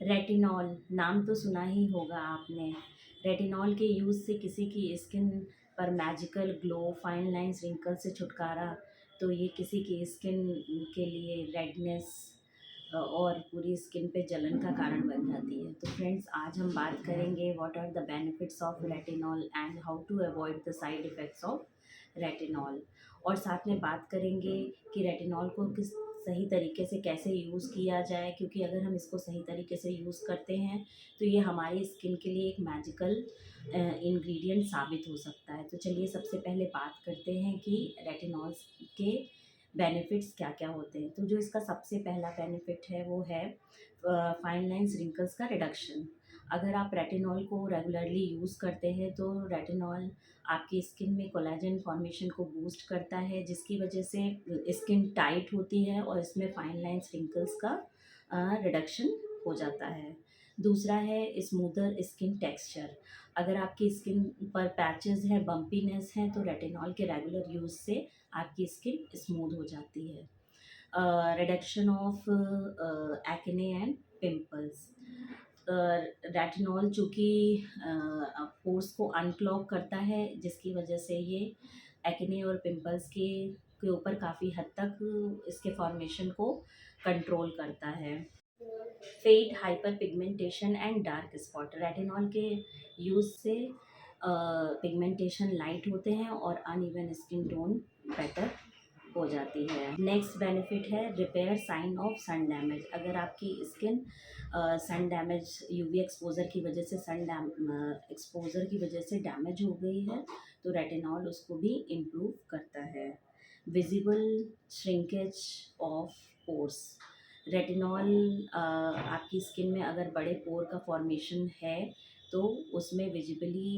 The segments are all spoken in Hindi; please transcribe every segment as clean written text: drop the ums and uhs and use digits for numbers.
रेटिनॉल नाम तो सुना ही होगा आपने। रेटिनॉल के यूज़ से किसी की स्किन पर magical glow, fine lines, wrinkle से छुटकारा। तो ये किसी की स्किन के लिए रेडनेस और पूरी स्किन पे जलन का कारण बन जाती है। तो फ्रेंड्स, आज हम बात करेंगे what are the benefits of retinol and how to avoid the side effects of retinol. और साथ में बात करेंगे कि रेटिनॉल को किस सही तरीके से कैसे यूज़ किया जाए, क्योंकि अगर हम इसको सही तरीके से यूज़ करते हैं तो ये हमारी स्किन के लिए एक मैजिकल इंग्रेडिएंट साबित हो सकता है। तो चलिए सबसे पहले बात करते हैं कि रेटिनॉल्स के बेनिफिट्स क्या क्या होते हैं। तो जो इसका सबसे पहला बेनिफिट है वो है फाइन लाइंस रिंकल्स का रिडक्शन। अगर आप रेटिनॉल को रेगुलरली यूज़ करते हैं तो रेटिनॉल आपकी स्किन में कोलेजन फॉर्मेशन को बूस्ट करता है, जिसकी वजह से स्किन टाइट होती है और इसमें फाइन लाइंस रिंकल्स का रिडक्शन हो जाता है। दूसरा है स्मूदर स्किन टेक्सचर। अगर आपकी स्किन पर पैचेस हैं, बम्पीनेस हैं, तो रेटिनॉल के रेगुलर यूज़ से आपकी स्किन स्मूथ हो जाती है। Reduction of acne and pimples. Retinol चूँकि पोर्स को अनक्लॉग करता है, जिसकी वजह से ये एक्ने और पिंपल्स के ऊपर काफ़ी हद तक इसके फॉर्मेशन को कंट्रोल करता है। Fade hyperpigmentation and dark spot. Retinol के यूज़ से पिगमेंटेशन लाइट होते हैं और अनइवन स्किन टोन बेटर हो जाती है। नेक्स्ट बेनिफिट है repair sign of sun damage. अगर आपकी skin sun damage, UV exposure की वजह से एक्सपोजर की वजह से डैमेज हो गई है, तो रेटिनॉल उसको भी इम्प्रूव करता है। Visible shrinkage of pores. Retinol आपकी स्किन में अगर बड़े पोर का फॉर्मेशन है तो उसमें विजिबली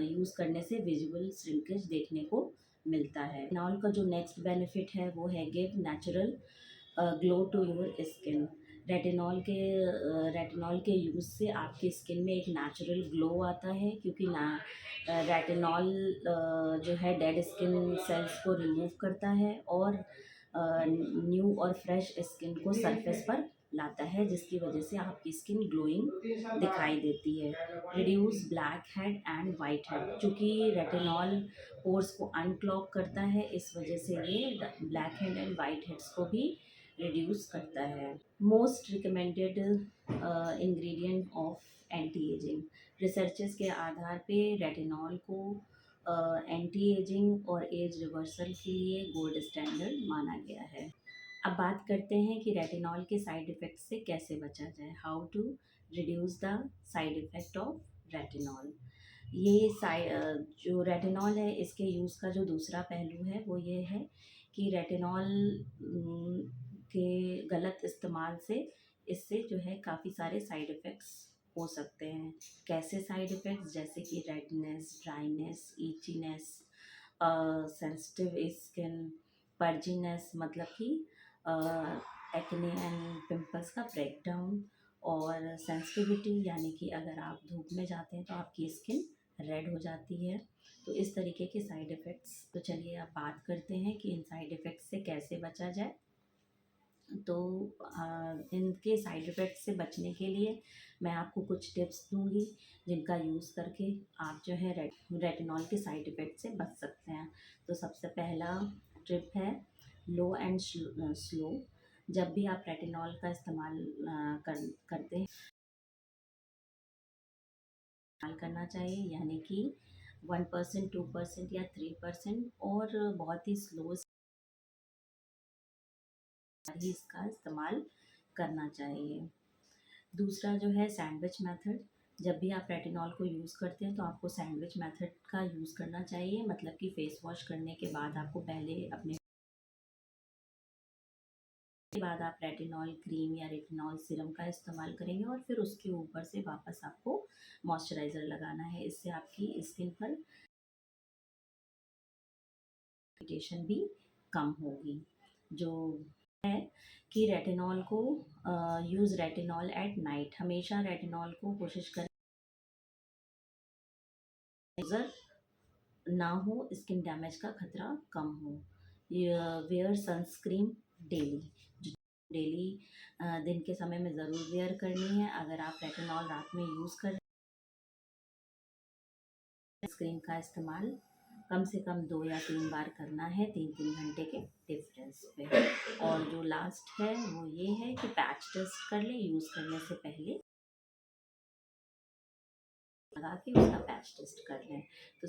यूज़ करने से विजिबल श्रिंकेज देखने को मिलता है। रेटिनॉल का जो नेक्स्ट बेनिफिट है वो है give natural glow to your skin. Retinol के यूज़ से आपकी स्किन में एक नेचुरल ग्लो आता है, क्योंकि ना रेटिनॉल जो है डेड स्किन सेल्स को रिमूव करता है और न्यू और फ्रेश स्किन को सरफेस पर लाता है, जिसकी वजह से आपकी स्किन ग्लोइंग दिखाई देती है। Reduce black head and white head. चूँकि रेटिनॉल पोर्स को अनक्लॉग करता है, इस वजह से ये black head and white heads को भी रिड्यूस करता है। Most recommended ingredient of anti ageing. Researches के आधार पे रेटिनॉल को एंटी एजिंग और एज रिवर्सल के लिए गोल्ड स्टैंडर्ड माना गया है। अब बात करते हैं कि रेटिनॉल के साइड इफ़ेक्ट से कैसे बचा जाए। How to reduce the side effect of retinol. जो रेटिनॉल है, इसके यूज़ का जो दूसरा पहलू है वो ये है कि रेटिनॉल के गलत इस्तेमाल से इससे जो है काफ़ी सारे साइड इफ़ेक्ट्स हो सकते हैं। कैसे साइड इफ़ेक्ट्स? जैसे कि रेडनेस, ड्राइनेस, ईचीनेस, सेंसिटिव स्किन, पर्जीनेस मतलब कि एक्ने एंड पिंपल्स का ब्रेकडाउन, और सेंसिटिविटी यानी कि अगर आप धूप में जाते हैं तो आपकी स्किन रेड हो जाती है। तो इस तरीके के साइड इफ़ेक्ट्स। तो चलिए अब बात करते हैं कि इन साइड इफ़ेक्ट्स से कैसे बचा जाए। तो इनके साइड इफ़ेक्ट से बचने के लिए मैं आपको कुछ टिप्स दूंगी, जिनका यूज़ करके आप जो है रेटिनॉल के साइड इफ़ेक्ट से बच सकते हैं। तो सबसे पहला टिप है लो एंड स्लो। जब भी आप रेटिनॉल का इस्तेमाल करते हैं, इस्तेमाल करना चाहिए, यानी कि 1%, 2% या 3%, और बहुत ही स्लो ही इसका इस्तेमाल करना चाहिए। दूसरा जो है सैंडविच मेथड। जब भी आप रेटिनॉल को यूज़ करते हैं तो आपको सैंडविच मेथड का यूज़ करना चाहिए, मतलब कि फेस वॉश करने के बाद आपको पहले अपने के बाद आप रेटिनॉल क्रीम या रेटिनॉल सीरम का इस्तेमाल करेंगे और फिर उसके ऊपर से वापस आपको मॉइस्चराइज़र लगाना है। इससे आपकी स्किन पर इरिटेशन भी कम होगी। जो है कि रेटिनॉल को यूज़ रेटिनॉल एट नाइट। हमेशा रेटिनॉल को कोशिश करें ना हो, स्किन डैमेज का खतरा कम हो। Where sunscreen daily. डेली दिन के समय में ज़रूर वेयर करनी है। अगर आप रेटिनॉल रात में यूज़ कर स्क्रीन का इस्तेमाल कम से कम 2 या 3 बार करना है 3-3 घंटे के डिफरेंस पे। और जो लास्ट है वो ये है कि पैच टेस्ट कर लें यूज़ करने से पहले, लगा के उसका पैच टेस्ट कर लें। तो